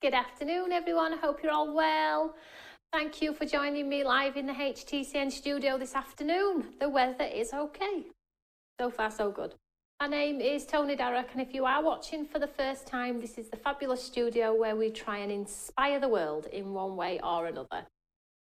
Good afternoon, everyone. I hope you're all well. Thank you for joining me live in the HTCN studio this afternoon. The weather is okay. So far, so good. My name is Toni, and if you are watching for the first time, this is the fabulous studio where we try and inspire the world in one way or another.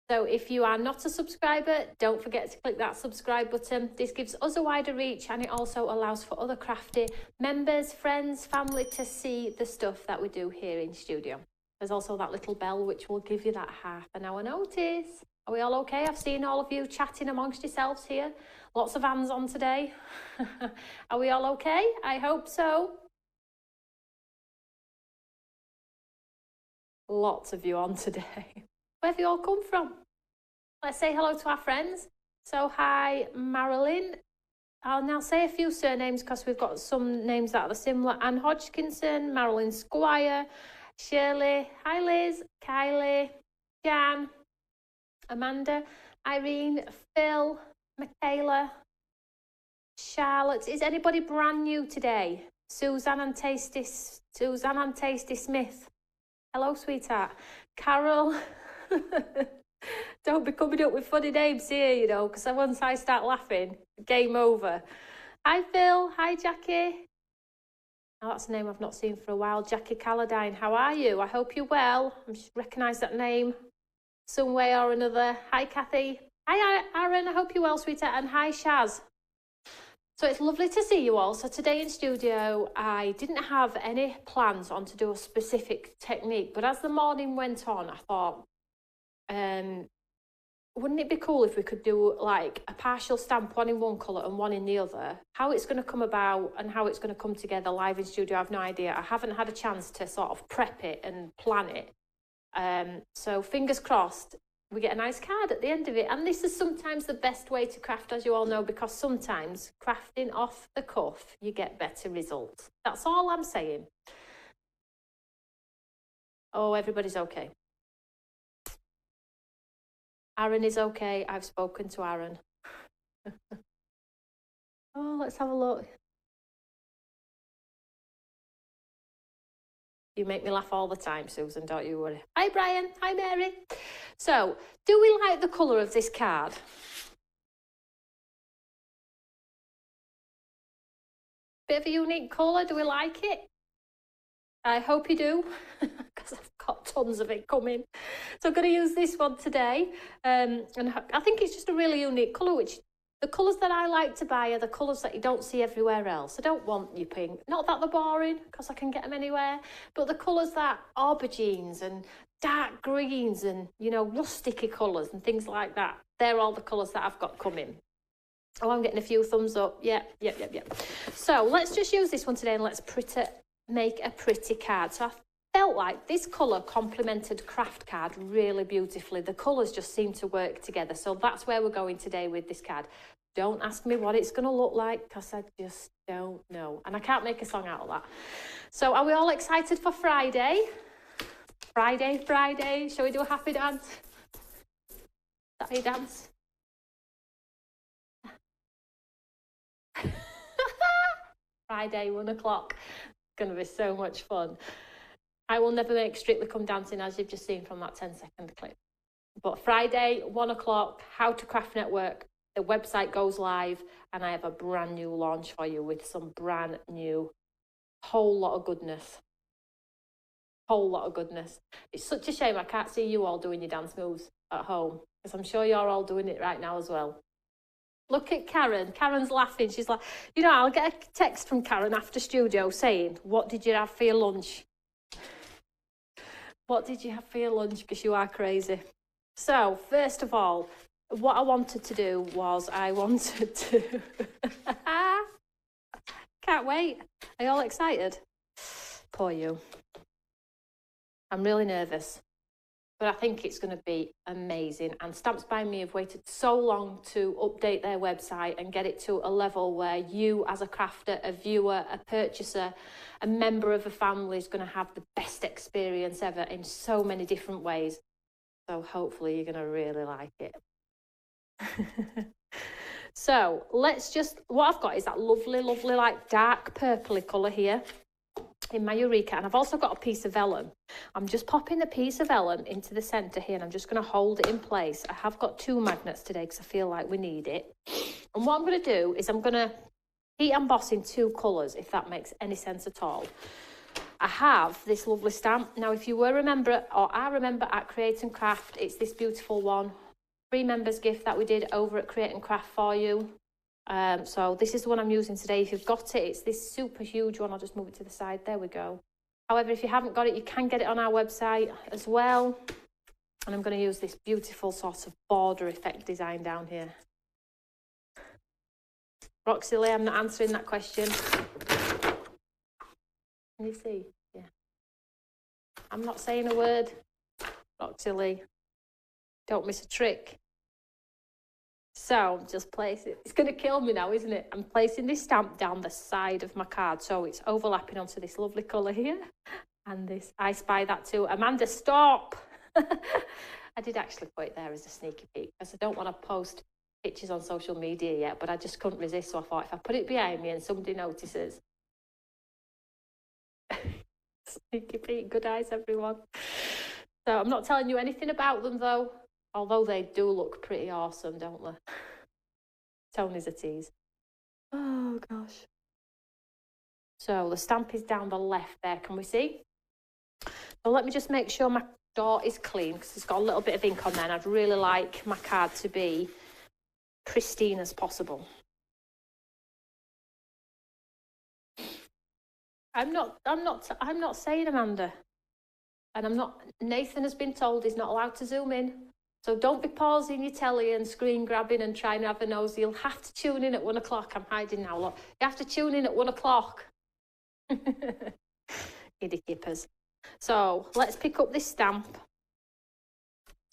So if you are not a subscriber, don't forget to click that subscribe button. This gives us a wider reach, and it also allows for other crafty members, friends, family to see the stuff that we do here in studio. There's also that little bell which will give you that half an hour notice. Are we all okay? I've seen all of you chatting amongst yourselves here. Lots of hands on today. Are we all okay? I hope so. Lots of you on today. Where have you all come from? Let's say hello to our friends. So hi, Marilyn. I'll now say a few surnames because we've got some names that are similar. Anne Hodgkinson, Marilyn Squire, Shirley, hi Liz, Kylie, Jan, Amanda, Irene, Phil, Michaela, Charlotte. Is anybody brand new today? Suzanne and Tasty Smith. Hello, sweetheart. Carol. Don't be coming up with funny names here, you know, because once I start laughing, game over. Hi, Phil. Hi, Jackie. Oh, that's a name I've not seen for a while. Jackie Calladine. How are you? I hope you're well. I recognise that name some way or another. Hi, Kathy. Hi, Aaron. I hope you're well, sweetheart. And hi, Shaz. So it's lovely to see you all. So today in studio, I didn't have any plans on to do a specific technique, but as the morning went on, I thought, wouldn't it be cool if we could do like a partial stamp, one in one colour and one in the other? How it's going to come about and how it's going to come together live in studio, I have no idea. I haven't had a chance to sort of prep it and plan it. So fingers crossed, we get a nice card at the end of it. And this is sometimes the best way to craft, as you all know, because sometimes crafting off the cuff, you get better results. That's all I'm saying. Oh, everybody's okay. Aaron is okay. I've spoken to Aaron. Oh, let's have a look. You make me laugh all the time, Susan, don't you worry. Hi, Brian. Hi, Mary. So, do we like the colour of this card? Bit of a unique colour. Do we like it? I hope you do, because I've got tons of it coming. So I'm going to use this one today. And I think it's just a really unique colour, which the colours that I like to buy are the colours that you don't see everywhere else. I don't want your pink. Not that they're boring, because I can get them anywhere, but the colours that aubergines and dark greens and, you know, rusticy colours and things like that, they're all the colours that I've got coming. Oh, I'm getting a few thumbs up. Yep. So let's just use this one today and let's make a pretty card. So I felt like this colour complemented craft card really beautifully. The colours just seem to work together. So that's where we're going today with this card. Don't ask me what it's going to look like because I just don't know. And I can't make a song out of that. So are we all excited for Friday? Friday. Shall we do a happy dance? Is that how you dance? Friday, 1 o'clock. Going to be so much fun. I will never make Strictly Come Dancing, as you've just seen from that 10-second clip. But Friday, 1 o'clock, How to Craft Network, the website goes live, and I have a brand new launch for you with some brand new, whole lot of goodness. It's such a shame I can't see you all doing your dance moves at home, because I'm sure you're all doing it right now as well. Look at Karen. Karen's laughing. She's like, you know, I'll get a text from Karen after studio saying, what did you have for your lunch? What did you have for your lunch? Because you are crazy. So, first of all, what I wanted to do was Can't wait. Are you all excited? Poor you. I'm really nervous. But I think it's going to be amazing. And Stamps by Me have waited so long to update their website and get it to a level where you as a crafter, a viewer, a purchaser, a member of a family is going to have the best experience ever in so many different ways. So hopefully you're going to really like it. So let's just, what I've got is that lovely like dark purpley colour here. in my Eureka, and I've also got a piece of vellum. I'm just popping the piece of vellum into the centre here, and I'm just going to hold it in place. I have got 2 magnets today because I feel like we need it. And what I'm going to do is I'm going to heat emboss in 2 colours, if that makes any sense at all. I have this lovely stamp. Now, if you were remember, or I remember at Create and Craft, it's this beautiful one, free members gift that we did over at Create and Craft for you. So this is the one I'm using today. If you've got it, it's this super huge one. I'll just move it to the side. There we go. However, if you haven't got it, you can get it on our website as well. And I'm going to use this beautiful sort of border effect design down here. Roxy Lee, I'm not answering that question. Can you see? Yeah. I'm not saying a word. Roxy Lee, don't miss a trick. So just place it. It's going to kill me now, isn't it? I'm placing this stamp down the side of my card, so it's overlapping onto this lovely colour here. And this, I spy that too. Amanda, stop! I did actually put it there as a sneaky peek, because I don't want to post pictures on social media yet, but I just couldn't resist, so I thought if I put it behind me and somebody notices. Sneaky peek, good eyes, everyone. So I'm not telling you anything about them, though. Although they do look pretty awesome, don't they? Tony's a tease. Oh, gosh. So the stamp is down the left there, can we see? So let me just make sure my door is clean, because it's got a little bit of ink on there, and I'd really like my card to be pristine as possible. I'm not saying, Amanda. And I'm not, Nathan has been told he's not allowed to zoom in. So don't be pausing your telly and screen grabbing and trying to have a nose. You'll have to tune in at 1 o'clock. I'm hiding now, look. You have to tune in at 1 o'clock. Giddy kippers. So let's pick up this stamp.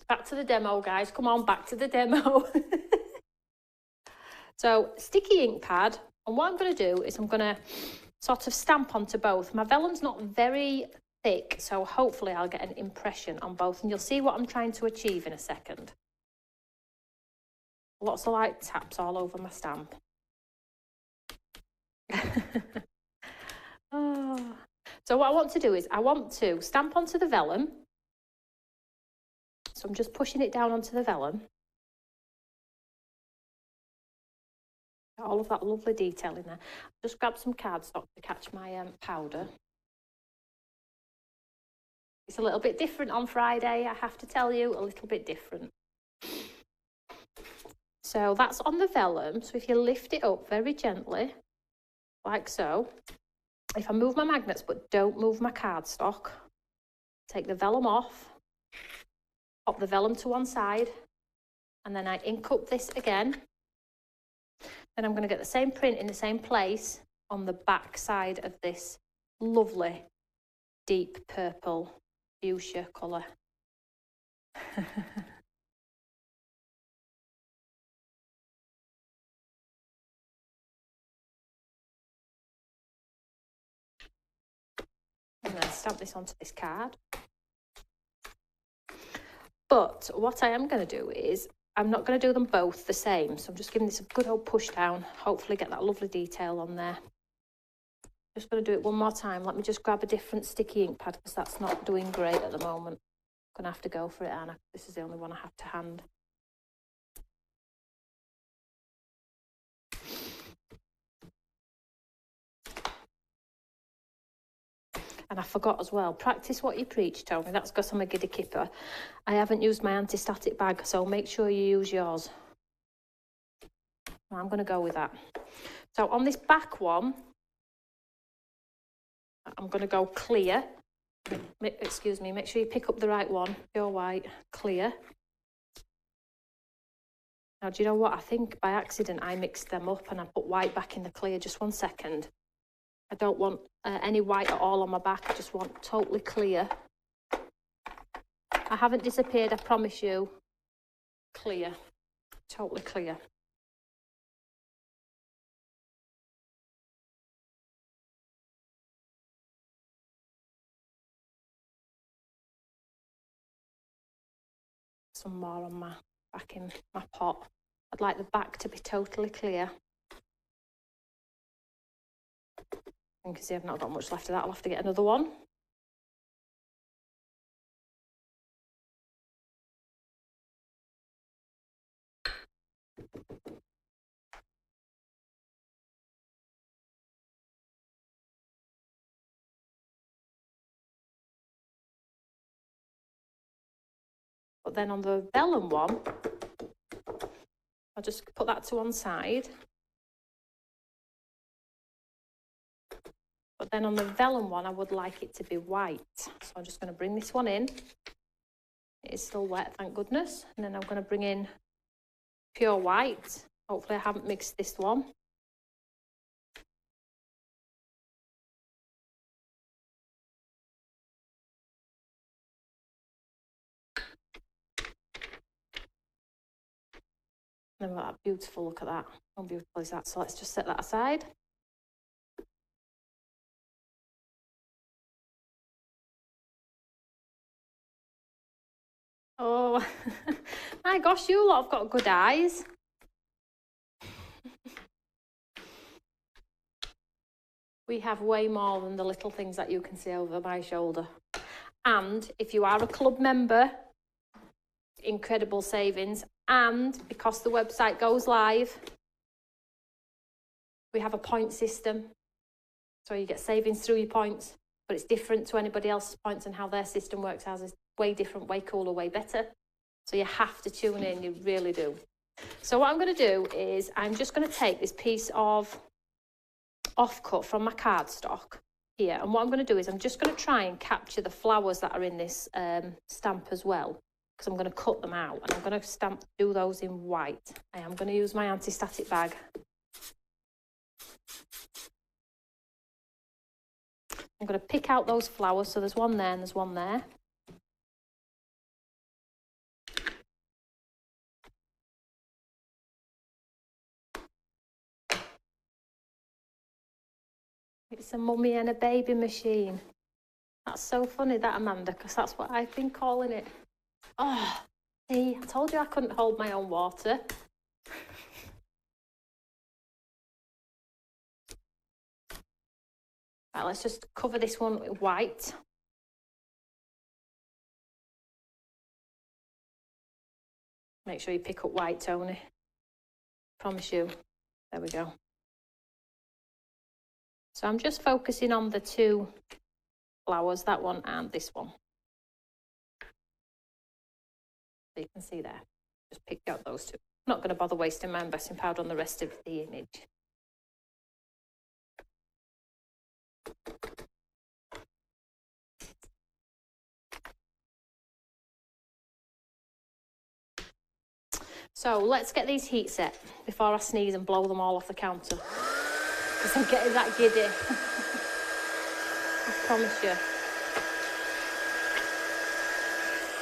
Back to the demo, guys. Come on, back to the demo. So sticky ink pad. And what I'm going to do is I'm going to sort of stamp onto both. My vellum's not very thick, so hopefully I'll get an impression on both, and you'll see what I'm trying to achieve in a second. Lots of light taps all over my stamp. Oh. So what I want to do is I want to stamp onto the vellum. So I'm just pushing it down onto the vellum. All of that lovely detail in there. Just grab some cardstock to catch my powder. It's a little bit different on Friday, I have to tell you, a little bit different. So that's on the vellum. So if you lift it up very gently, like so. If I move my magnets but don't move my cardstock, take the vellum off, pop the vellum to one side, and then I ink up this again. Then I'm going to get the same print in the same place on the back side of this lovely deep purple fuchsia colour. And then stamp this onto this card. But what I am going to do is I'm not going to do them both the same. So I'm just giving this a good old push down, hopefully get that lovely detail on there. Just going to do it one more time. Let me just grab a different sticky ink pad, because that's not doing great at the moment. I'm going to have to go for it, Anna. This is the only one I have to hand. And I forgot as well, practice what you preach, Tony. That's because I'm a giddy kipper. I haven't used my anti-static bag, so make sure you use yours. I'm going to go with that. So on this back one, I'm going to go clear. Excuse me, make sure you pick up the right one. Pure white, clear. Now, do you know what? I think by accident I mixed them up and I put white back in the clear. Just 1 second. I don't want any white at all on my back. I just want totally clear. I haven't disappeared, I promise you. Clear. Totally clear. Some more on my back in my pot. I'd like the back to be totally clear. You can see I've not got much left of that. I'll have to get another one. But then on the vellum one, I'll just put that to one side. But then on the vellum one, I would like it to be white. So I'm just going to bring this one in. It is still wet, thank goodness. And then I'm going to bring in pure white. Hopefully I haven't mixed this one. And then we've got that beautiful, look at that. How beautiful is that? So let's just set that aside. Oh, my gosh, you lot have got good eyes. We have way more than the little things that you can see over my shoulder. And if you are a club member, incredible savings. And because the website goes live, we have a point system. So you get savings through your points, but it's different to anybody else's points, and how their system works. Ours is way different, way cooler, way better. So you have to tune in, you really do. So what I'm going to do is I'm just going to take this piece of offcut from my cardstock here, and what I'm going to do is I'm just going to try and capture the flowers that are in this stamp as well, because I'm going to cut them out, and I'm going to do those in white. I am going to use my anti-static bag. I'm going to pick out those flowers, so there's one there and there's one there. It's a mummy and a baby machine. That's so funny, that, Amanda, because that's what I've been calling it. Oh, see, I told you I couldn't hold my own water. Right, let's just cover this one with white. Make sure you pick up white, Tony. Promise you. There we go. So I'm just focusing on the two flowers, that one and this one. So you can see there. Just picked out those two. I'm not going to bother wasting my embossing powder on the rest of the image. So let's get these heat set before I sneeze and blow them all off the counter. Because I'm getting that giddy. I promise you.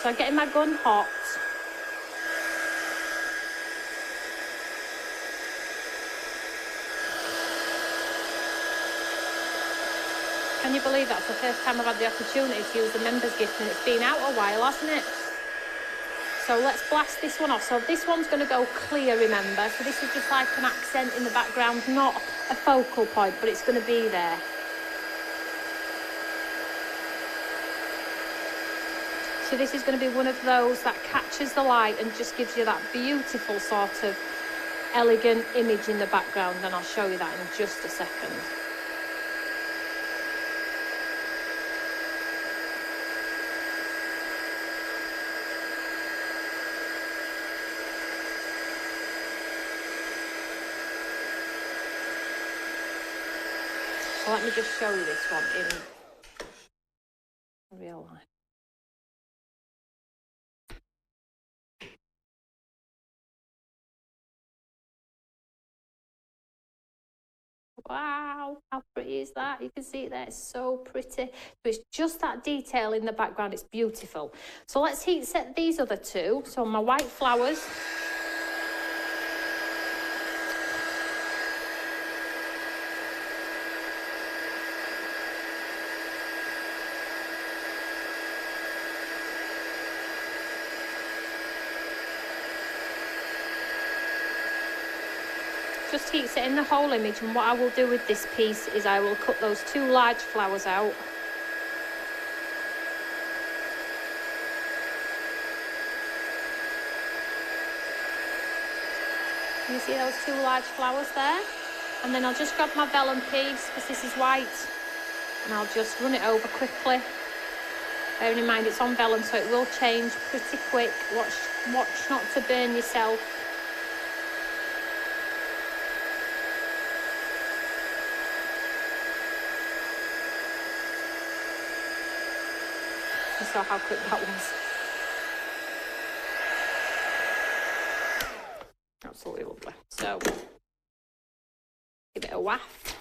So I'm getting my gun hot. Can you believe that's the first time I've had the opportunity to use the members gift, and it's been out a while, hasn't it? So let's blast this one off. So this one's going to go clear, remember. So this is just like an accent in the background, not a focal point, but it's going to be there. So this is going to be one of those that catches the light and just gives you that beautiful sort of elegant image in the background, and I'll show you that in just a second. So let me just show you this one in real life. Wow, how pretty is that? You can see it there, it's so pretty. So it's just that detail in the background, it's beautiful. So let's heat set these other two. So my white flowers. just heats it in the whole image, and what I will do with this piece is I will cut those 2 large flowers out. You see those 2 large flowers there? And then I'll just grab my vellum piece, because this is white, and I'll just run it over quickly. Bearing in mind it's on vellum, so it will change pretty quick. Watch not to burn yourself. You saw how quick that was. Absolutely lovely. So, give it a waft.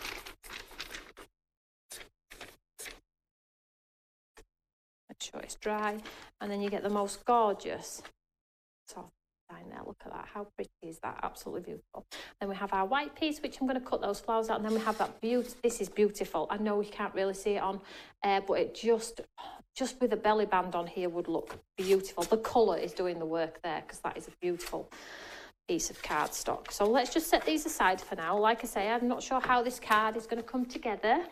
Make sure it's dry, and then you get the most gorgeous soft design there. Look at that. How pretty is that? Absolutely beautiful. Then we have our white piece, which I'm going to cut those flowers out, and then we have that this is beautiful. I know you can't really see it on air, but it just with a belly band on here would look beautiful. The colour is doing the work there, because that is a beautiful piece of cardstock. So let's just set these aside for now. Like I say, I'm not sure how this card is going to come together,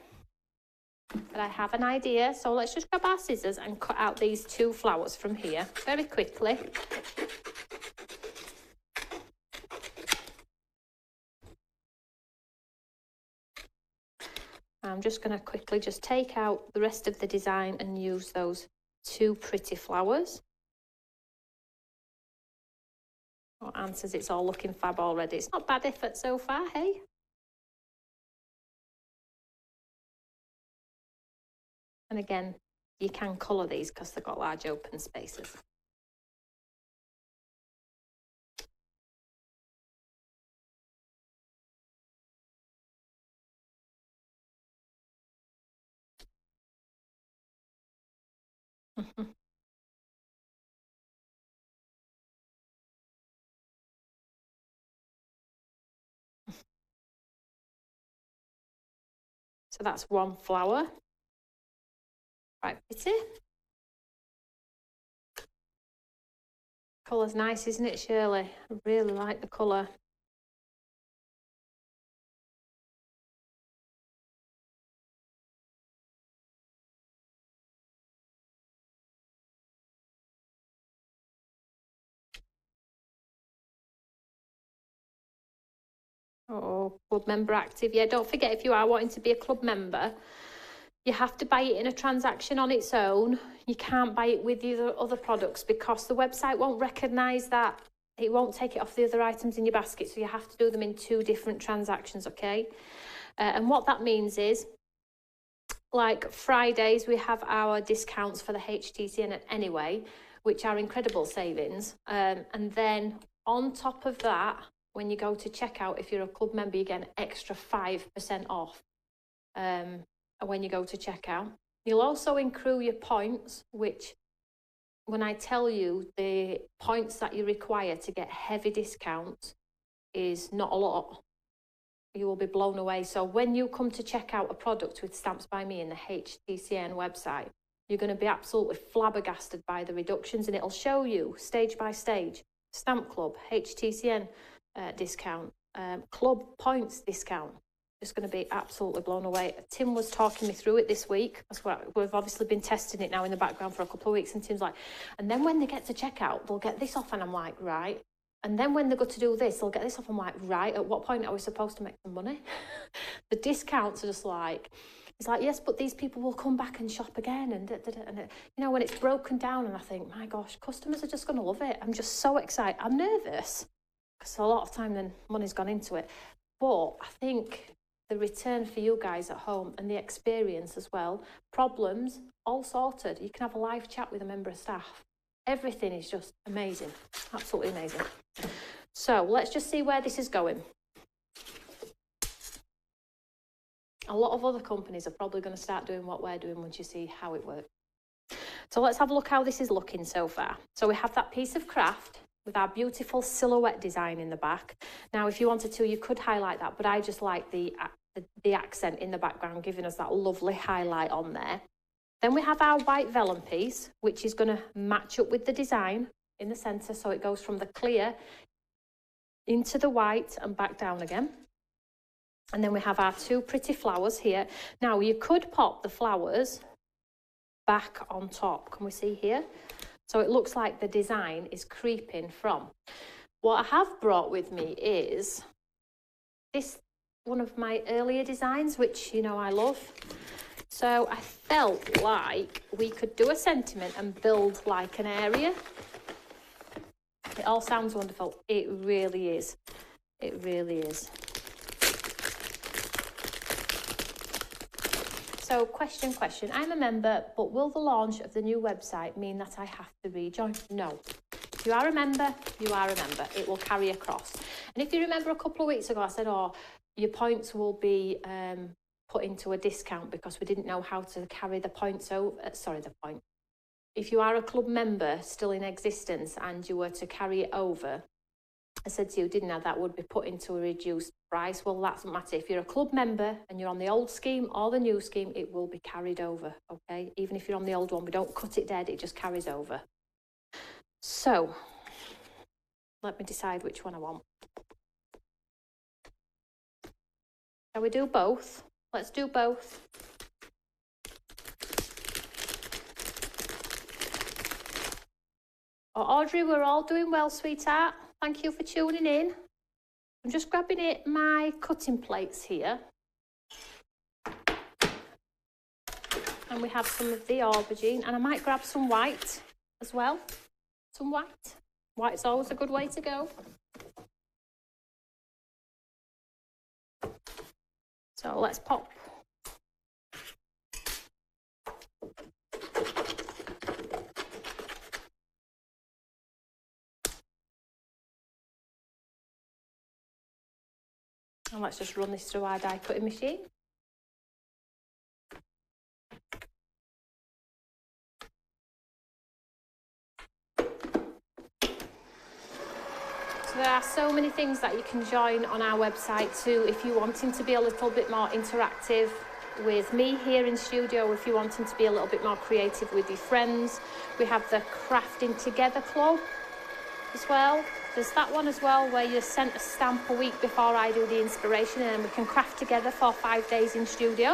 but I have an idea. So let's just grab our scissors and cut out these 2 flowers from here very quickly. I'm just going to quickly just take out the rest of the design and use those 2 pretty flowers. Oh, Anne says it's all looking fab already. It's not bad effort so far, hey? And again, you can colour these because they've got large open spaces. So that's 1 flower. Quite pretty. Colour's nice, isn't it, Shirley? I really like the colour. Oh, club member active. Yeah, don't forget, if you are wanting to be a club member, you have to buy it in a transaction on its own. You can't buy it with the other products, because the website won't recognise that. It won't take it off the other items in your basket, so you have to do them in 2 different transactions, okay? And what that means is, like Fridays, we have our discounts for the HTCN anyway, which are incredible savings. And then on top of that, when you go to checkout, if you're a club member, you get an extra 5% off when you go to checkout. You'll also accrue your points, which, when I tell you the points that you require to get heavy discounts is not a lot, you will be blown away. So when you come to check out a product with Stamps by Me in the HTCN website, you're going to be absolutely flabbergasted by the reductions, and it'll show you stage by stage: Stamp Club, HTCN discount, club points discount. Just going to be absolutely blown away. Tim was talking me through it this week. That's what we've obviously been testing it now in the background for a couple of weeks, and Tim's like, and then when they get to checkout, they'll get this off, and I'm like, right. And then when they go to do this, they'll get this off. I'm like, right, at what point are we supposed to make some money? The discounts are just like, it's like, yes, but these people will come back and shop again. And you know, when it's broken down, and I think, my gosh, customers are just going to love it. I'm just so excited. I'm nervous, because a lot of time then money's gone into it. But I think the return for you guys at home, and the experience as well, problems all sorted. You can have a live chat with a member of staff. Everything is just amazing, absolutely amazing. So let's just see where this is going. A lot of other companies are probably going to start doing what we're doing once you see how it works. So let's have a look how this is looking so far. So we have that piece of craft with our beautiful silhouette design in the back. Now, if you wanted to, you could highlight that, but I just like the accent in the background, giving us that lovely highlight on there. Then we have our white vellum piece, which is going to match up with the design in the centre, so it goes from the clear into the white and back down again. And then we have our two pretty flowers here. Now you could pop the flowers back on top. Can we see here? So it looks like the design is creeping from. What I have brought with me is this, one of my earlier designs, which, you know, I love. So I felt like we could do a sentiment and build like an area. It all sounds wonderful. It really is. It really is. So question. I'm a member, but will the launch of the new website mean that I have to rejoin? No. If you are a member, you are a member. It will carry across. And if you remember a couple of weeks ago, I said, oh, your points will be put into a discount because we didn't know how to carry the points over. If you are a club member still in existence and you were to carry it over, I said to you, didn't I, that would be put into a reduced price. Well, that doesn't matter. If you're a club member and you're on the old scheme or the new scheme, it will be carried over, okay? Even if you're on the old one, we don't cut it dead, it just carries over. So, let me decide which one I want. Shall we do both? Let's do both. Oh, Audrey, we're all doing well, sweetheart. Thank you for tuning in. I'm just grabbing my cutting plates here. And we have some of the aubergine. And I might grab some white as well. Some white. White's always a good way to go. So let's pop. And let's just run this through our die cutting machine. So there are so many things that you can join on our website too if you're wanting to be a little bit more interactive with me here in studio, if you're wanting to be a little bit more creative with your friends. We have the Crafting Together Club as well. There's that one as well where you're sent a stamp a week before I do the inspiration and then we can craft together for 5 days in studio,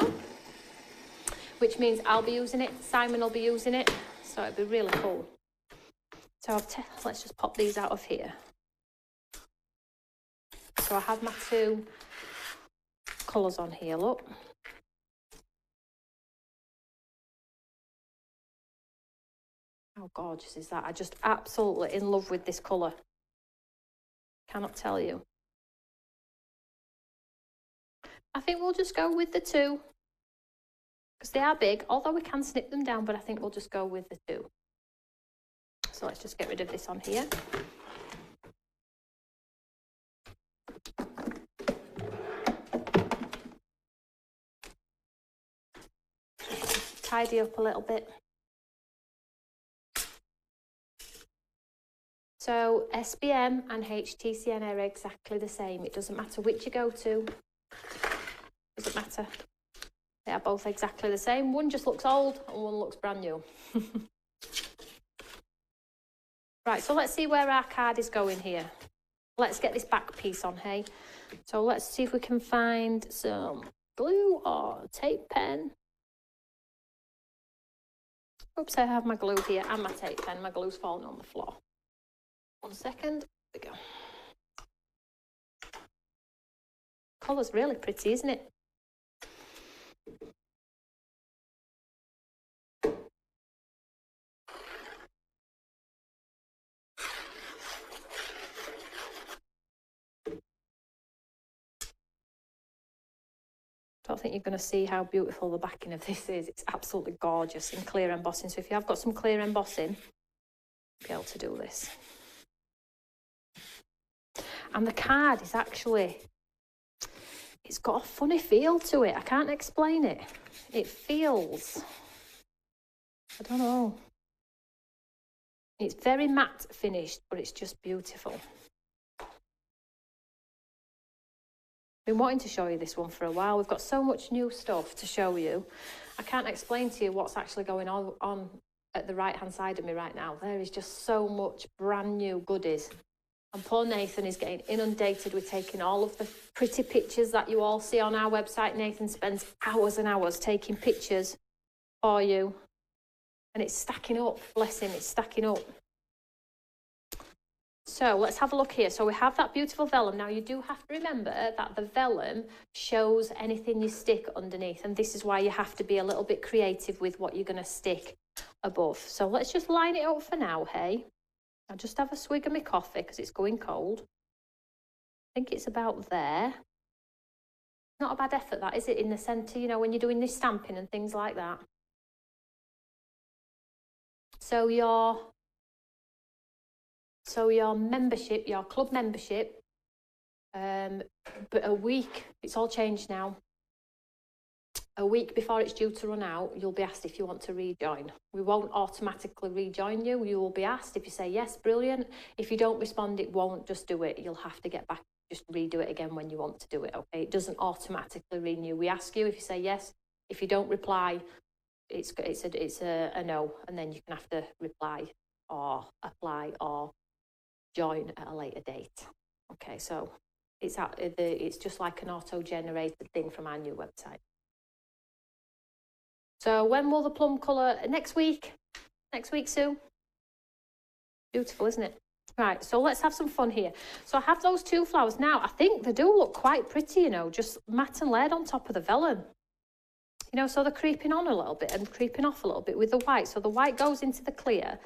which means I'll be using it, Simon will be using it, so it'd be really cool. So let's just pop these out of here. So I have my two colours on here, look. How gorgeous is that? I'm just absolutely in love with this colour. Cannot tell you. I think we'll just go with the two because they are big, although we can snip them down, but I think we'll just go with the two. So let's just get rid of this on here. Tidy up a little bit. So SBM and HTCN are exactly the same. It doesn't matter which you go to. Doesn't matter. They are both exactly the same. One just looks old and one looks brand new. Right, so let's see where our card is going here. Let's get this back piece on, hey? So let's see if we can find some glue or tape pen. Oops, I have my glue here and my tape pen. My glue's falling on the floor. 1 second. There we go. Colour's really pretty, isn't it? I don't think you're going to see how beautiful the backing of this is. It's absolutely gorgeous in clear embossing. So if you have got some clear embossing, you'll be able to do this. And the card is actually, it's got a funny feel to it. I can't explain it. It feels, I don't know. It's very matte finished, but it's just beautiful. Been wanting to show you this one for a while. We've got so much new stuff to show you. I can't explain to you what's actually going on at the right hand side of me right now. There is just so much brand new goodies And poor Nathan is getting inundated with taking all of the pretty pictures that you all see on our website. Nathan spends hours and hours taking pictures for you. And it's stacking up, bless him, it's stacking up. So let's have a look here. So we have that beautiful vellum. Now you do have to remember that the vellum shows anything you stick underneath. And this is why you have to be a little bit creative with what you're going to stick above. So let's just line it up for now, hey? I'll just have a swig of my coffee because it's going cold. I think it's about there. Not a bad effort, that, is it, in the centre, you know, when you're doing this stamping and things like that. So your membership, your club membership, but a week, it's all changed now. A week before it's due to run out, you'll be asked if you want to rejoin. We won't automatically rejoin you. You will be asked. If you say yes, brilliant. If you don't respond, it won't just do it. You'll have to get back, just redo it again when you want to do it, okay? It doesn't automatically renew. We ask you if you say yes. If you don't reply, it's a no, and then you can have to reply or apply or join at a later date. Okay, so it's just like an auto-generated thing from our new website. So when will the plum colour? Next week? Next week, Sue? Beautiful, isn't it? Right, so let's have some fun here. So I have those two flowers. Now, I think they do look quite pretty, you know, just matte and layered on top of the vellum. You know, so they're creeping on a little bit and creeping off a little bit with the white. So the white goes into the clear.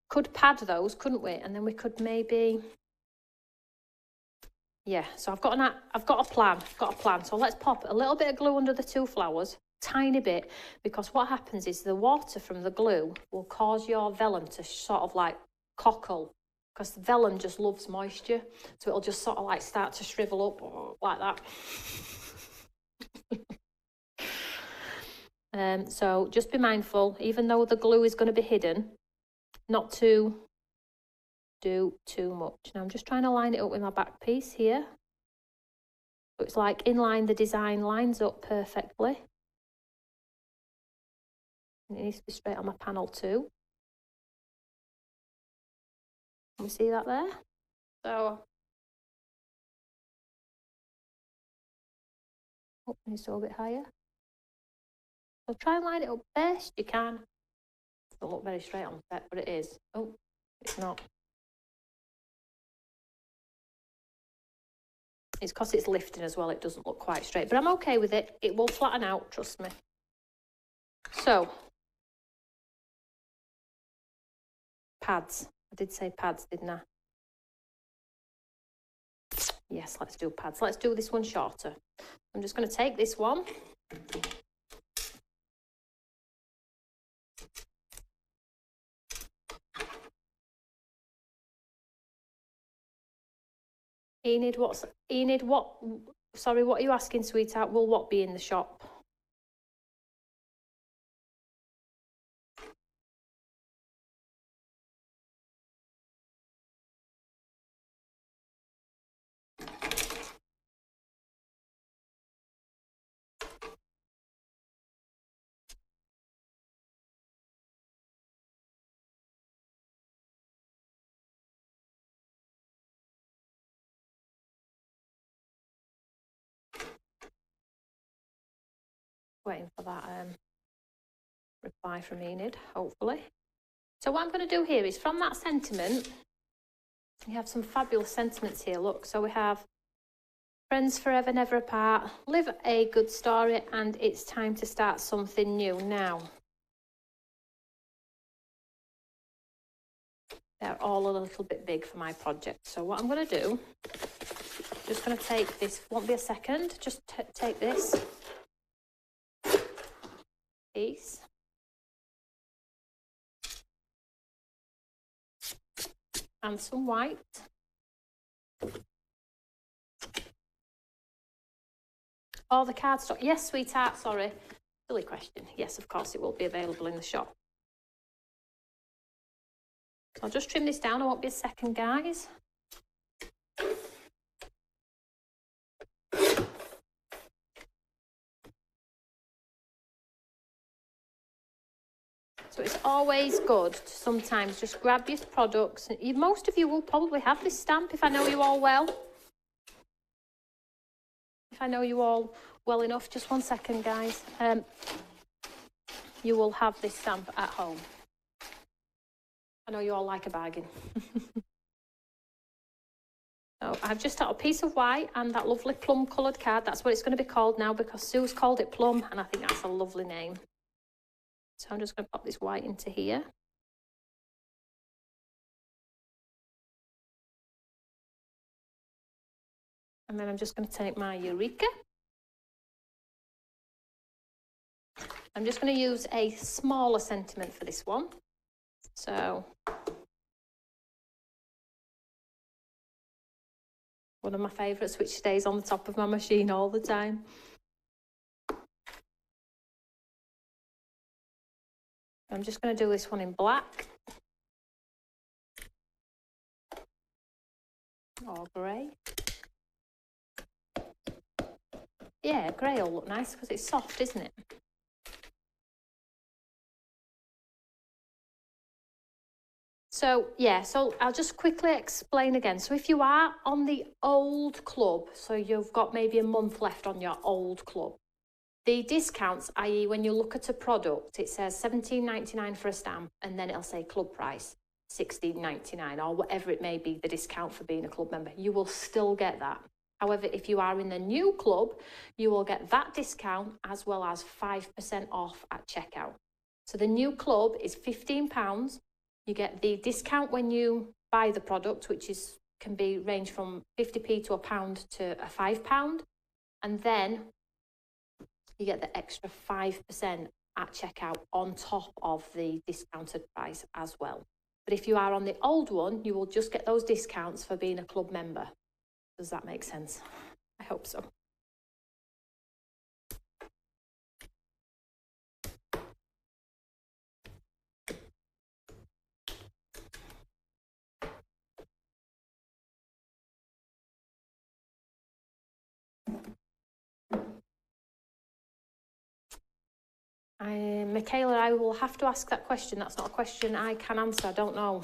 Could pad those, couldn't we? And then we could maybe... Yeah, so I've got a plan. So let's pop a little bit of glue under the two flowers, tiny bit, because what happens is the water from the glue will cause your vellum to sort of like cockle, because the vellum just loves moisture. So it'll just sort of like start to shrivel up like that. So just be mindful, even though the glue is going to be hidden, not to do too much. Now I'm just trying to line it up with my back piece here. So it's like inline, the design lines up perfectly. And it needs to be straight on my panel too. Can we see that there? So, oh, needs to go a bit higher. So try and line it up best you can. It doesn't look very straight on set, but it is. Oh, it's not. It's because it's lifting as well, it doesn't look quite straight, but I'm okay with it. It will flatten out, trust me. So, pads. I did say pads, didn't I? Yes, let's do pads. Let's do this one shorter. I'm just going to take this one. Enid, what, sorry, what are you asking, sweetheart? Will what be in the shop? Waiting for that reply from Enid, hopefully. So what I'm going to do here is, from that sentiment, we have some fabulous sentiments here, look. So we have friends forever, never apart, live a good story, and it's time to start something new now. They're all a little bit big for my project. So what I'm going to do, just going to take this, won't be a second, just take this piece. And some white. Oh, the cardstock. Yes, sweetheart, sorry. Silly question. Yes, of course, it will be available in the shop. So I'll just trim this down. I won't be a second, guys. So it's always good to sometimes just grab your products. Most of you will probably have this stamp if I know you all well. If I know you all well enough, just one second, guys. You will have this stamp at home. I know you all like a bargain. So I've just got a piece of white and that lovely plum coloured card. That's what it's going to be called now because Sue's called it plum and I think that's a lovely name. So I'm just going to pop this white into here. And then I'm just going to take my Eureka. I'm just going to use a smaller sentiment for this one. So one of my favourites, which stays on the top of my machine all the time. I'm just going to do this one in black. Or grey. Yeah, grey will look nice because it's soft, isn't it? So, yeah, so I'll just quickly explain again. So if you are on the old club, so you've got maybe a month left on your old club, the discounts, i.e. when you look at a product, it says £17.99 for a stamp, and then it'll say club price, £16.99, or whatever it may be, the discount for being a club member. You will still get that. However, if you are in the new club, you will get that discount as well as 5% off at checkout. So the new club is £15. You get the discount when you buy the product, which can be range from 50p to £1 to a £5. And then you get the extra 5% at checkout on top of the discounted price as well. But if you are on the old one, you will just get those discounts for being a club member. Does that make sense? I hope so. Michaela, I will have to ask that question. That's not a question I can answer. I don't know.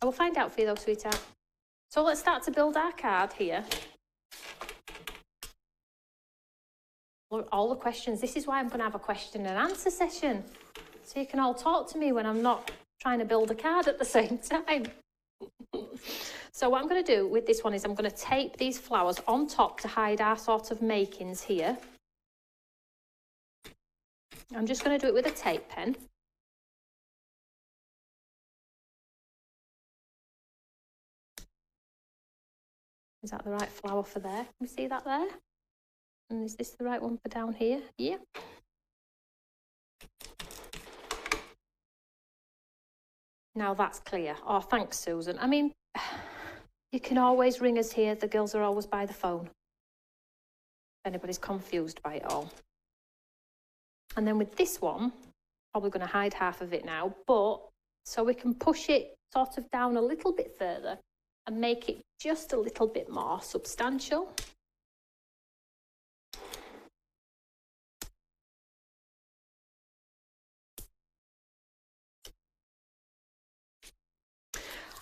I will find out for you though, sweetheart. So let's start to build our card here. Look, all the questions. This is why I'm going to have a question and answer session. So you can all talk to me when I'm not trying to build a card at the same time. So what I'm going to do with this one is I'm going to tape these flowers on top to hide our sort of makings here. I'm just going to do it with a tape pen. Is that the right flower for there? Can we see that there? And is this the right one for down here? Yeah. Now that's clear. Oh, thanks, Susan. I mean, you can always ring us here. The girls are always by the phone. If anybody's confused by it all. And then with this one, probably going to hide half of it now, but so we can push it sort of down a little bit further and make it just a little bit more substantial.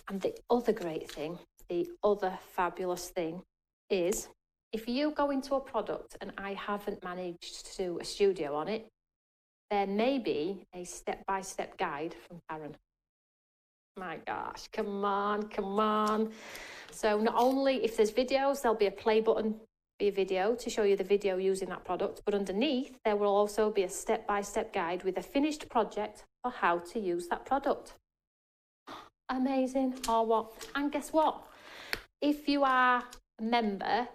And the other great thing, the other fabulous thing is if you go into a product and I haven't managed to do a studio on it, there may be a step-by-step guide from Karen. My gosh, come on, come on. So not only if there's videos, there'll be a play button, be a video to show you the video using that product, but underneath there will also be a step-by-step guide with a finished project for how to use that product. Amazing, or what? And guess what? If you are a member,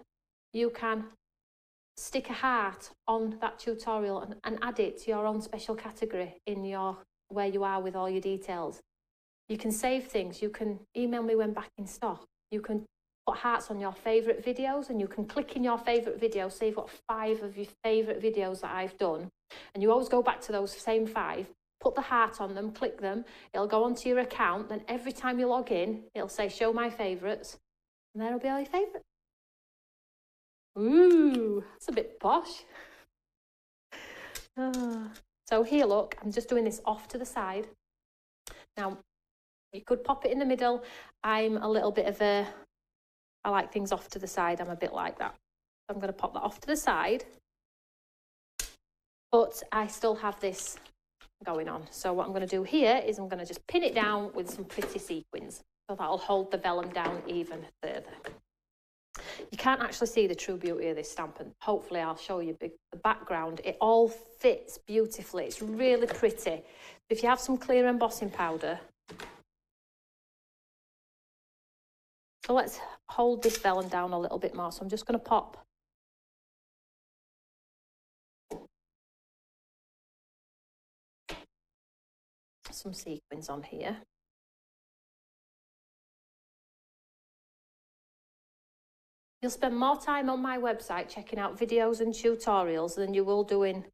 you can stick a heart on that tutorial and add it to your own special category in your where you are with all your details. You can save things. You can email me when back in stock. You can put hearts on your favourite videos and you can click in your favourite video. Say you've got 5 of your favourite videos that I've done and you always go back to those same 5, put the heart on them, click them, it'll go onto your account, then every time you log in, it'll say show my favourites and there'll be all your favourites. Ooh, that's a bit posh. So here, look, I'm just doing this off to the side. Now, you could pop it in the middle. I'm a little bit of a, I like things off to the side. I'm a bit like that. I'm going to pop that off to the side. But I still have this going on. So what I'm going to do here is I'm going to just pin it down with some pretty sequins. So that'll hold the vellum down even further. You can't actually see the true beauty of this stamp, and hopefully I'll show you the background. It all fits beautifully. It's really pretty. If you have some clear embossing powder, so let's hold this vellum down a little bit more. So I'm just going to pop some sequins on here. You'll spend more time on my website checking out videos and tutorials than you will doing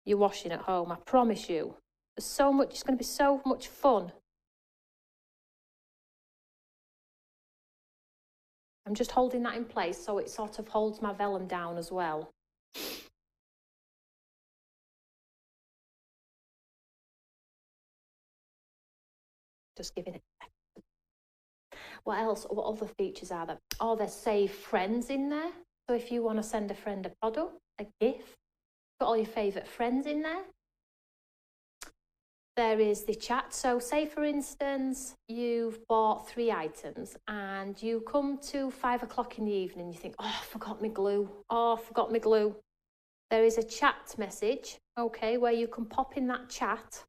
your washing at home. I promise you. There's so much, it's going to be so much fun. I'm just holding that in place so it sort of holds my vellum down as well. Just giving it. What else? What other features are there? Oh, there's Save Friends in there. So if you want to send a friend a product, a gift, got all your favourite friends in there. There is the chat. So say, for instance, you've bought 3 items and you come to 5 o'clock in the evening, you think, oh, I forgot my glue. Oh, I forgot my glue. There is a chat message, okay, where you can pop in that chat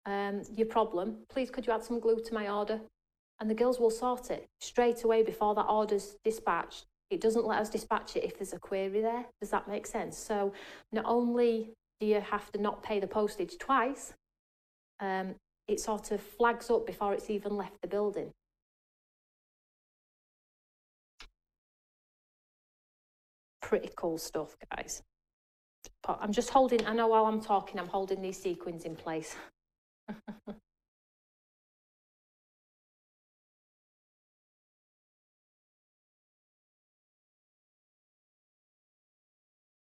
your problem. Please, could you add some glue to my order? And the girls will sort it straight away before that order's dispatched. It doesn't let us dispatch it if there's a query there. Does that make sense? So not only do you have to not pay the postage twice, it sort of flags up before it's even left the building. Pretty cool stuff, guys. But I'm just holding, I know while I'm talking, I'm holding these sequins in place.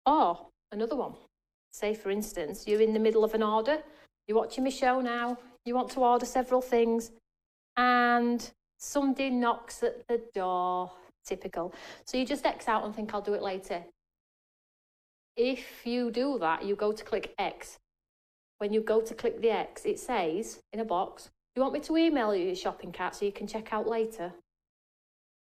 Or another one. Say, for instance, you're in the middle of an order, you're watching my show now, you want to order several things, and somebody knocks at the door. Typical. So you just X out and think, I'll do it later. If you do that, you go to click X. When you go to click the X, it says in a box, do you want me to email you your shopping cart so you can check out later?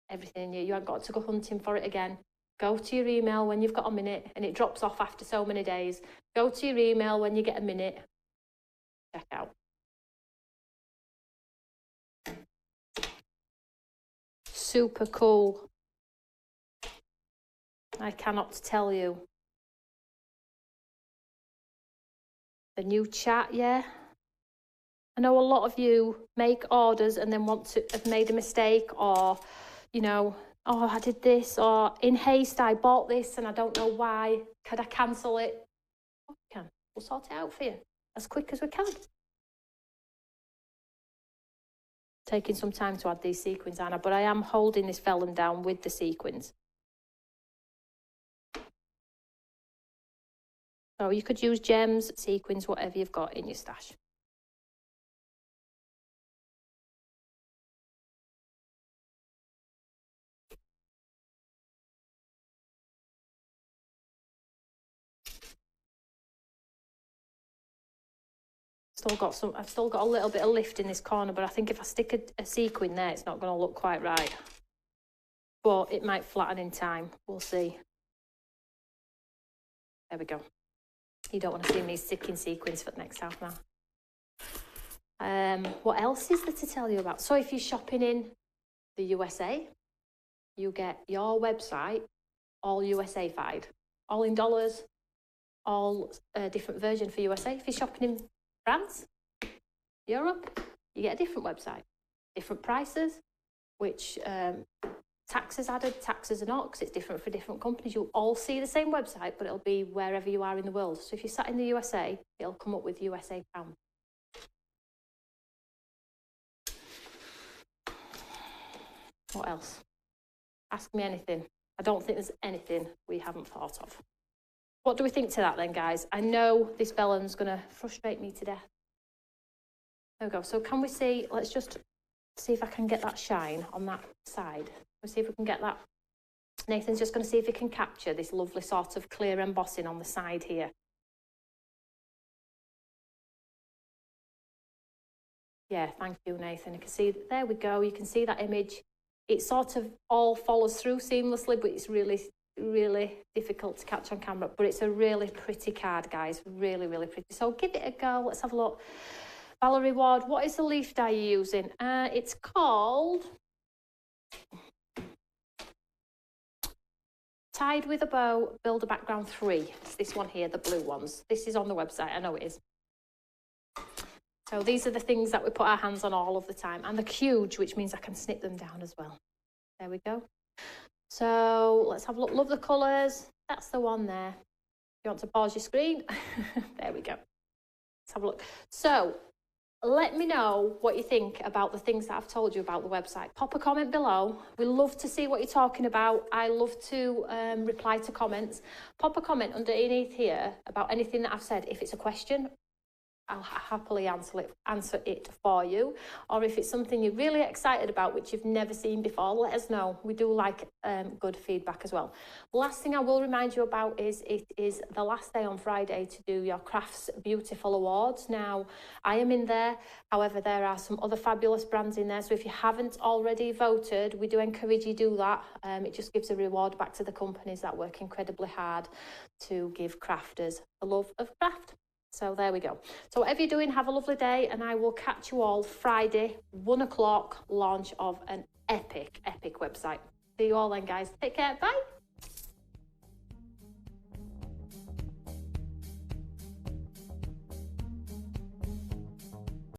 Everything, you haven't got to go hunting for it again. Go to your email when you've got a minute, and it drops off after so many days. Go to your email when you get a minute. Check out. Super cool. I cannot tell you. The new chat, yeah. I know a lot of you make orders and then want to have made a mistake, or, you know, oh, I did this, or in haste, I bought this and I don't know why. Could I cancel it? Oh, we can. We'll sort it out for you as quick as we can. Taking some time to add these sequins, Anna, but I am holding this vellum down with the sequins. So you could use gems, sequins, whatever you've got in your stash. I've still got a little bit of lift in this corner, but I think if I stick a sequin there, it's not going to look quite right. But it might flatten in time. We'll see. There we go. You don't want to see me sticking sequins for the next half an hour. What else is there to tell you about? So if you're shopping in the USA, you get your website all USA-fied, all in dollars, all a different version for USA. If you're shopping in France, Europe, you get a different website, different prices, which taxes added, taxes are not, because it's different for different companies. You'll all see the same website, but it'll be wherever you are in the world. So if you're sat in the USA, it'll come up with USA pound. What else? Ask me anything. I don't think there's anything we haven't thought of. What do we think to that then, guys? I know this vellum's going to frustrate me to death. There we go. So can we see, let's just see if I can get that shine on that side. Let's see if we can get that. Nathan's just going to see if he can capture this lovely sort of clear embossing on the side here. Yeah, thank you, Nathan. You can see, there we go. You can see that image. It sort of all follows through seamlessly, but it's really, really difficult to catch on camera. But it's a really pretty card, guys. Really, really pretty. So give it a go. Let's have a look. Valerie Ward, what is the leaf dye you're using? It's called Tied with a Bow, Build a Background 3. It's this one here, the blue ones. This is on the website, I know it is. So these are the things that we put our hands on all of the time. And they're huge, which means I can snip them down as well. There we go. So let's have a look. Love the colours. That's the one there. If you want to pause your screen, there we go. Let's have a look. So let me know what you think about the things that I've told you about the website. Pop a comment below. We love to see what you're talking about. I love to reply to comments. Pop a comment underneath here about anything that I've said. If it's a question, I'll happily answer it for you. Or if it's something you're really excited about, which you've never seen before, let us know. We do like good feedback as well. Last thing I will remind you about is it is the last day on Friday to do your Crafts Beautiful Awards. Now, I am in there. However, there are some other fabulous brands in there. So if you haven't already voted, we do encourage you to do that. It just gives a reward back to the companies that work incredibly hard to give crafters the love of craft. So there we go. So whatever you're doing, have a lovely day, and I will catch you all Friday, 1 o'clock, launch of an epic website. See you all then, guys. Take care. Bye.